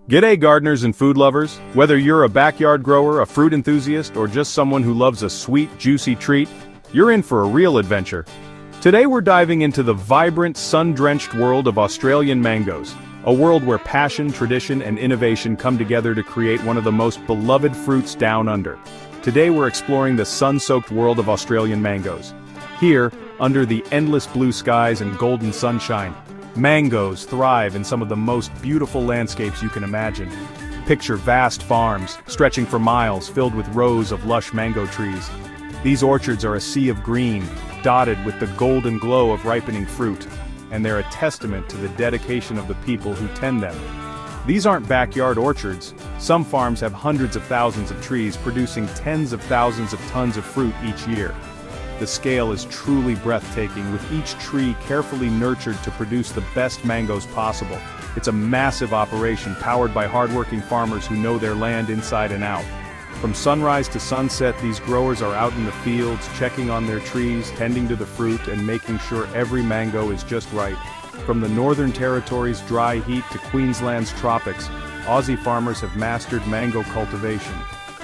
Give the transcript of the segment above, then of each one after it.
G'day gardeners and food lovers, whether you're a backyard grower, a fruit enthusiast, or just someone who loves a sweet, juicy treat, you're in for a real adventure. Today we're diving into the vibrant, sun-drenched world of Australian mangoes, a world where passion, tradition, and innovation come together to create one of the most beloved fruits down under. Today we're exploring the sun-soaked world of Australian mangoes. Here, under the endless blue skies and golden sunshine, mangoes thrive in some of the most beautiful landscapes you can imagine. Picture vast farms, stretching for miles, filled with rows of lush mango trees. These orchards are a sea of green, dotted with the golden glow of ripening fruit, and they're a testament to the dedication of the people who tend them. These aren't backyard orchards. Some farms have hundreds of thousands of trees producing tens of thousands of tons of fruit each year. The scale is truly breathtaking, with each tree carefully nurtured to produce the best mangoes possible. It's a massive operation powered by hardworking farmers who know their land inside and out. From sunrise to sunset, these growers are out in the fields, checking on their trees, tending to the fruit, and making sure every mango is just right. From the Northern Territory's dry heat to Queensland's tropics, Aussie farmers have mastered mango cultivation.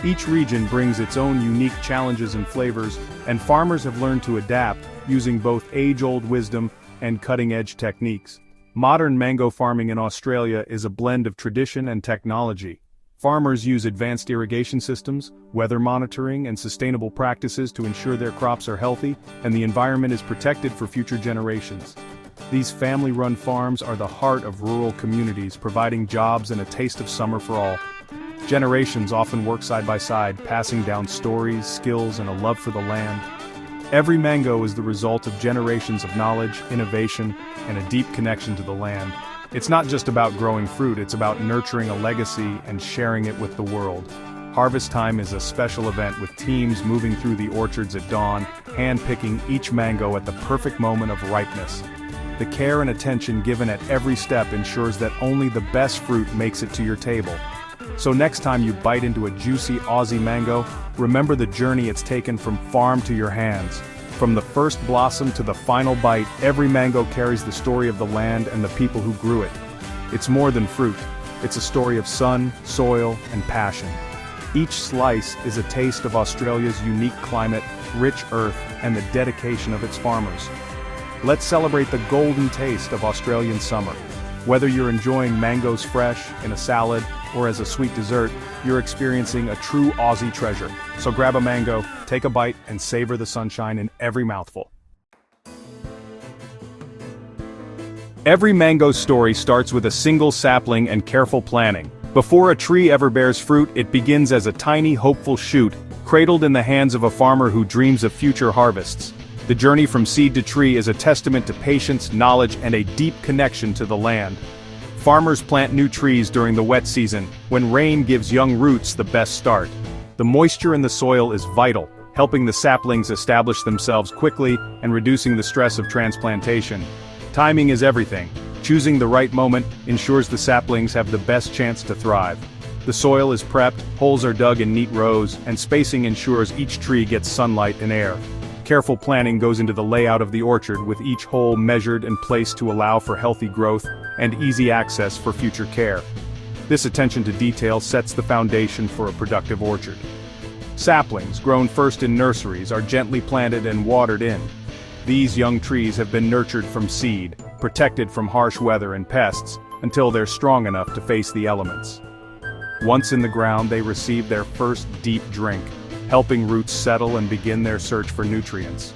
Each region brings its own unique challenges and flavors, and farmers have learned to adapt, using both age-old wisdom and cutting-edge techniques. Modern mango farming in Australia is a blend of tradition and technology. Farmers use advanced irrigation systems, weather monitoring, and sustainable practices to ensure their crops are healthy and the environment is protected for future generations. These family-run farms are the heart of rural communities, providing jobs and a taste of summer for all. Generations often work side by side, passing down stories, skills, and a love for the land. Every mango is the result of generations of knowledge, innovation, and a deep connection to the land. It's not just about growing fruit, it's about nurturing a legacy and sharing it with the world. Harvest time is a special event, with teams moving through the orchards at dawn, hand-picking each mango at the perfect moment of ripeness. The care and attention given at every step ensures that only the best fruit makes it to your table. So next time you bite into a juicy Aussie mango, remember the journey it's taken from farm to your hands. From the first blossom to the final bite, every mango carries the story of the land and the people who grew it. It's more than fruit. It's a story of sun, soil, and passion. Each slice is a taste of Australia's unique climate, rich earth, and the dedication of its farmers. Let's celebrate the golden taste of Australian summer. Whether you're enjoying mangoes fresh, in a salad, or as a sweet dessert, you're experiencing a true Aussie treasure. So grab a mango, take a bite, and savor the sunshine in every mouthful. Every mango story starts with a single sapling and careful planning. Before a tree ever bears fruit, it begins as a tiny, hopeful shoot, cradled in the hands of a farmer who dreams of future harvests. The journey from seed to tree is a testament to patience, knowledge, and a deep connection to the land. Farmers plant new trees during the wet season, when rain gives young roots the best start. The moisture in the soil is vital, helping the saplings establish themselves quickly and reducing the stress of transplantation. Timing is everything. Choosing the right moment ensures the saplings have the best chance to thrive. The soil is prepped, holes are dug in neat rows, and spacing ensures each tree gets sunlight and air. Careful planning goes into the layout of the orchard, with each hole measured and placed to allow for healthy growth and easy access for future care. This attention to detail sets the foundation for a productive orchard. Saplings, grown first in nurseries, are gently planted and watered in. These young trees have been nurtured from seed, protected from harsh weather and pests, until they're strong enough to face the elements. Once in the ground, they receive their first deep drink, helping roots settle and begin their search for nutrients.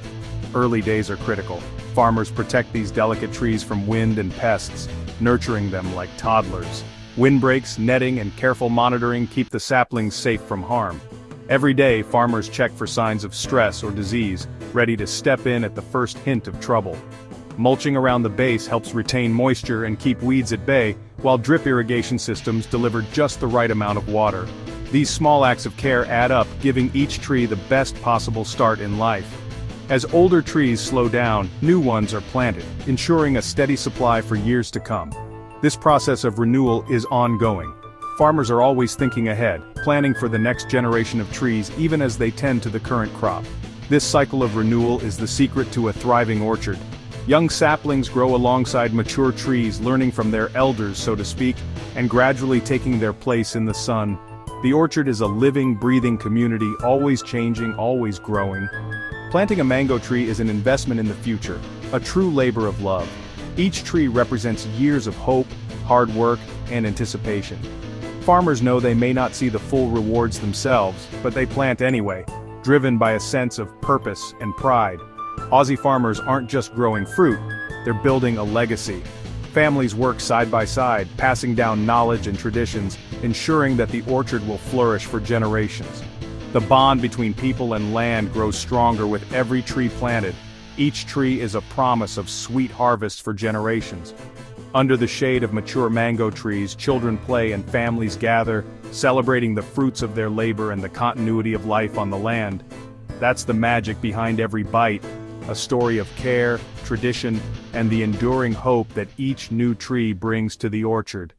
Early days are critical. Farmers protect these delicate trees from wind and pests, nurturing them like toddlers. Windbreaks, netting, and careful monitoring keep the saplings safe from harm. Every day, farmers check for signs of stress or disease, ready to step in at the first hint of trouble. Mulching around the base helps retain moisture and keep weeds at bay, while drip irrigation systems deliver just the right amount of water. These small acts of care add up, giving each tree the best possible start in life. As older trees slow down, new ones are planted, ensuring a steady supply for years to come. This process of renewal is ongoing. Farmers are always thinking ahead, planning for the next generation of trees even as they tend to the current crop. This cycle of renewal is the secret to a thriving orchard. Young saplings grow alongside mature trees, learning from their elders, so to speak, and gradually taking their place in the sun. The orchard is a living, breathing community, always changing, always growing. Planting a mango tree is an investment in the future, a true labor of love. Each tree represents years of hope, hard work, and anticipation. Farmers know they may not see the full rewards themselves, but they plant anyway, driven by a sense of purpose and pride. Aussie farmers aren't just growing fruit, they're building a legacy. Families work side by side, passing down knowledge and traditions, ensuring that the orchard will flourish for generations. The bond between people and land grows stronger with every tree planted. Each tree is a promise of sweet harvests for generations. Under the shade of mature mango trees, children play and families gather, celebrating the fruits of their labor and the continuity of life on the land. That's the magic behind every bite, a story of care, tradition, and the enduring hope that each new tree brings to the orchard.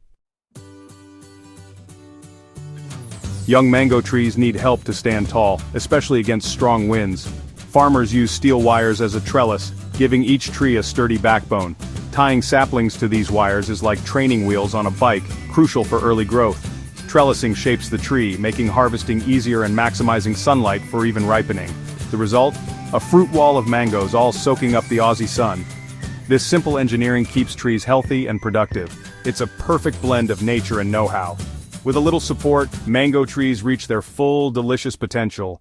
Young mango trees need help to stand tall, especially against strong winds. Farmers use steel wires as a trellis, giving each tree a sturdy backbone. Tying saplings to these wires is like training wheels on a bike, crucial for early growth. Trellising shapes the tree, making harvesting easier and maximizing sunlight for even ripening. The result? A fruit wall of mangoes all soaking up the Aussie sun. This simple engineering keeps trees healthy and productive. It's a perfect blend of nature and know-how. With a little support, mango trees reach their full, delicious potential.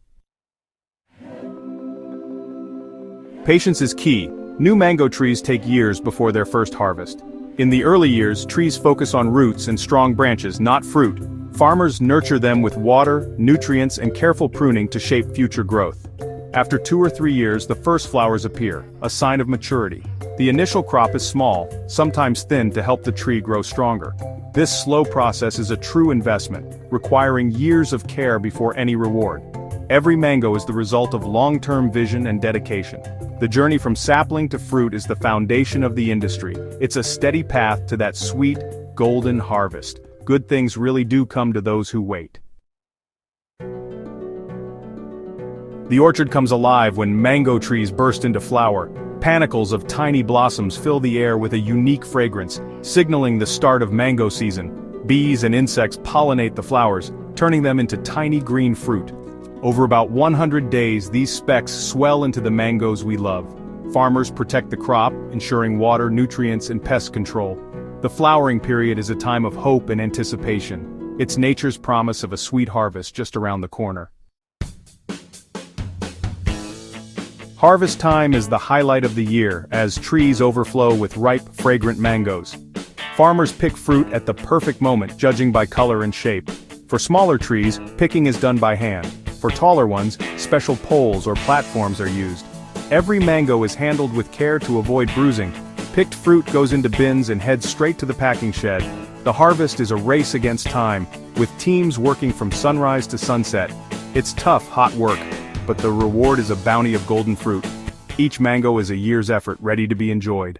Patience is key. New mango trees take years before their first harvest. In the early years, trees focus on roots and strong branches, not fruit. Farmers nurture them with water, nutrients, and careful pruning to shape future growth. After 2 or 3 years, the first flowers appear, a sign of maturity. The initial crop is small, sometimes thin to help the tree grow stronger. This slow process is a true investment, requiring years of care before any reward. Every mango is the result of long-term vision and dedication. The journey from sapling to fruit is the foundation of the industry. It's a steady path to that sweet, golden harvest. Good things really do come to those who wait. The orchard comes alive when mango trees burst into flower. Panicles of tiny blossoms fill the air with a unique fragrance, signaling the start of mango season. Bees and insects pollinate the flowers, turning them into tiny green fruit. Over about 100 days, these specks swell into the mangoes we love. Farmers protect the crop, ensuring water, nutrients, and pest control. The flowering period is a time of hope and anticipation. It's nature's promise of a sweet harvest just around the corner. Harvest time is the highlight of the year, as trees overflow with ripe, fragrant mangoes. Farmers pick fruit at the perfect moment, judging by color and shape. For smaller trees, picking is done by hand. For taller ones, special poles or platforms are used. Every mango is handled with care to avoid bruising. Picked fruit goes into bins and heads straight to the packing shed. The harvest is a race against time, with teams working from sunrise to sunset. It's tough, hot work, but the reward is a bounty of golden fruit. Each mango is a year's effort, ready to be enjoyed.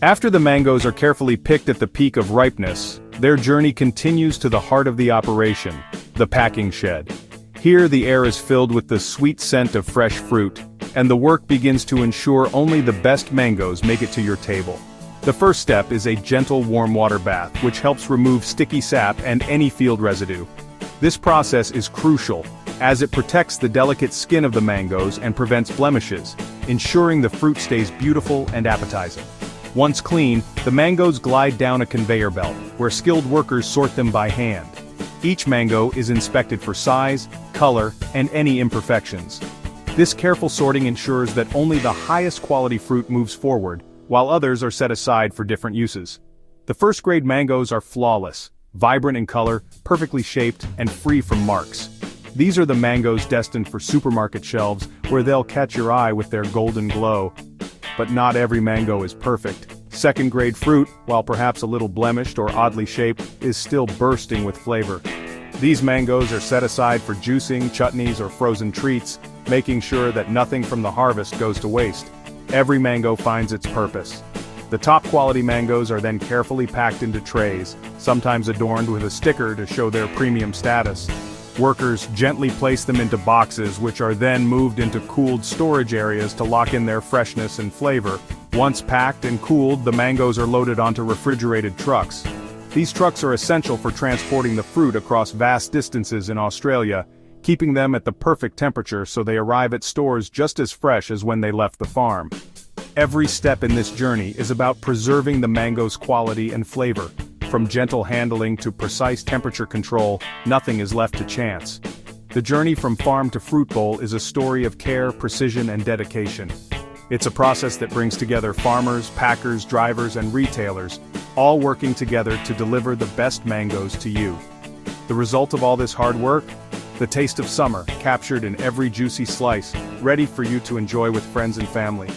After the mangoes are carefully picked at the peak of ripeness, their journey continues to the heart of the operation, the packing shed. Here the air is filled with the sweet scent of fresh fruit, and the work begins to ensure only the best mangoes make it to your table. The first step is a gentle warm water bath, which helps remove sticky sap and any field residue. This process is crucial, as it protects the delicate skin of the mangoes and prevents blemishes, ensuring the fruit stays beautiful and appetizing. Once clean, the mangoes glide down a conveyor belt, where skilled workers sort them by hand. Each mango is inspected for size, color, and any imperfections. This careful sorting ensures that only the highest quality fruit moves forward, while others are set aside for different uses. The first-grade mangoes are flawless, vibrant in color, perfectly shaped, and free from marks. These are the mangoes destined for supermarket shelves, where they'll catch your eye with their golden glow. But not every mango is perfect. Second-grade fruit, while perhaps a little blemished or oddly shaped, is still bursting with flavor. These mangoes are set aside for juicing, chutneys, or frozen treats, making sure that nothing from the harvest goes to waste. Every mango finds its purpose. The top-quality mangoes are then carefully packed into trays, sometimes adorned with a sticker to show their premium status. Workers gently place them into boxes which are then moved into cooled storage areas to lock in their freshness and flavor. Once packed and cooled, the mangoes are loaded onto refrigerated trucks. These trucks are essential for transporting the fruit across vast distances in Australia, keeping them at the perfect temperature so they arrive at stores just as fresh as when they left the farm. Every step in this journey is about preserving the mango's quality and flavor. From gentle handling to precise temperature control, nothing is left to chance. The journey from farm to fruit bowl is a story of care, precision, and dedication. It's a process that brings together farmers, packers, drivers, and retailers, all working together to deliver the best mangoes to you. The result of all this hard work? The taste of summer, captured in every juicy slice, ready for you to enjoy with friends and family.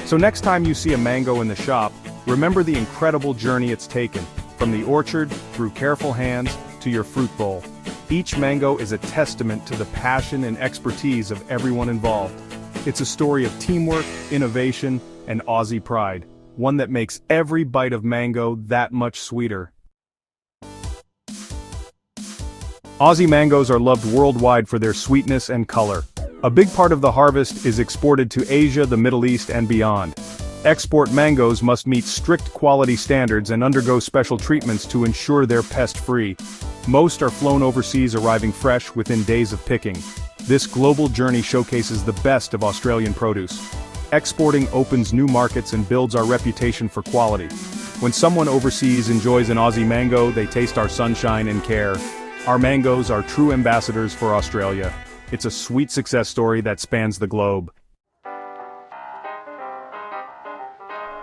So next time you see a mango in the shop, remember the incredible journey it's taken, from the orchard, through careful hands, to your fruit bowl. Each mango is a testament to the passion and expertise of everyone involved. It's a story of teamwork, innovation, and Aussie pride, one that makes every bite of mango that much sweeter. Aussie mangoes are loved worldwide for their sweetness and color. A big part of the harvest is exported to Asia, the Middle East, and beyond. Export mangoes must meet strict quality standards and undergo special treatments to ensure they're pest-free. Most are flown overseas, arriving fresh within days of picking. This global journey showcases the best of Australian produce. Exporting opens new markets and builds our reputation for quality. When someone overseas enjoys an Aussie mango, they taste our sunshine and care. Our mangoes are true ambassadors for Australia. It's a sweet success story that spans the globe.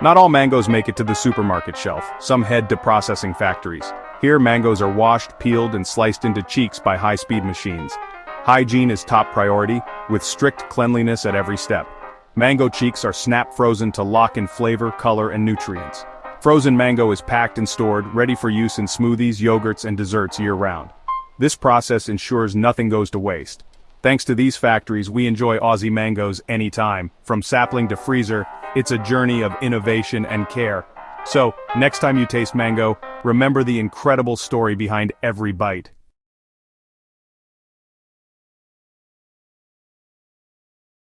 Not all mangoes make it to the supermarket shelf. Some head to processing factories. Here, mangoes are washed, peeled, and sliced into cheeks by high-speed machines. Hygiene is top priority, with strict cleanliness at every step. Mango cheeks are snap-frozen to lock in flavor, color, and nutrients. Frozen mango is packed and stored, ready for use in smoothies, yogurts, and desserts year-round. This process ensures nothing goes to waste. Thanks to these factories, we enjoy Aussie mangoes anytime. From sapling to freezer, it's a journey of innovation and care. So, next time you taste mango, remember the incredible story behind every bite.